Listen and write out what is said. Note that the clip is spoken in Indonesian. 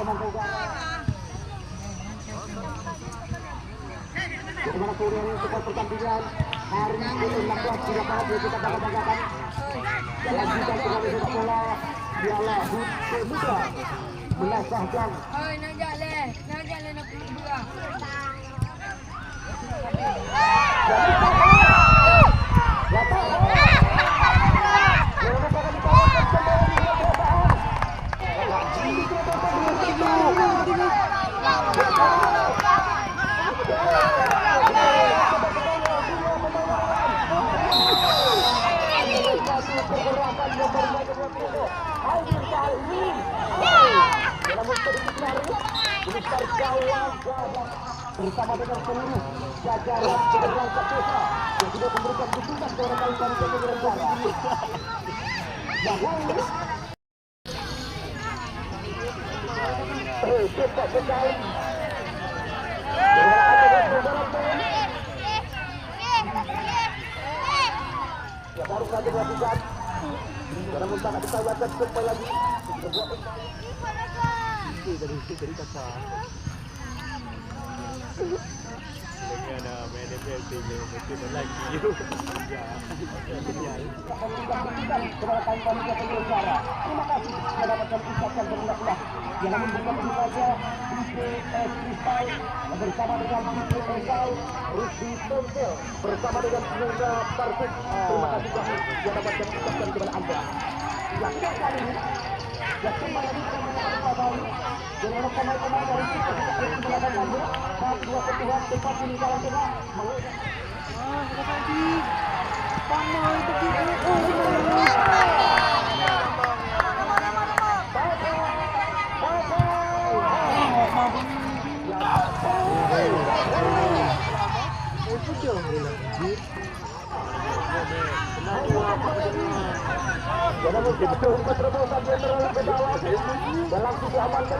Bagaimana kemudian skor pertandingan hari ini 16 di lapangan kita dapat banggakan. Dalam kita kembali sepak bola Piala HUT Pemuda menasahkan. Bersama dengan seluruh jajaran Federal Kapolda yang sudah memberikan dukungan kepada kawan-kawan penyelenggara. Cepat bersaing. Ya baru saja dilakukan. Dalam usaha kita lihat supaya lagi. Dari kakak. Dengan main FPL mesti lagi. Terima kasih mendapatkan ucapan berulang-ulang yang memberikan saja BPS Kristal bersama dengan BPS Rusdi Tontel bersama dengan Nunda Persik. Terima kasih kami yang dapatkan ucapan kepada anda. Yang kali ini yang kembali kami dengan pemain-pemain dari kita melakukan lagi saat dua ketua tempat ini dalam tengah dalam tubuh amankan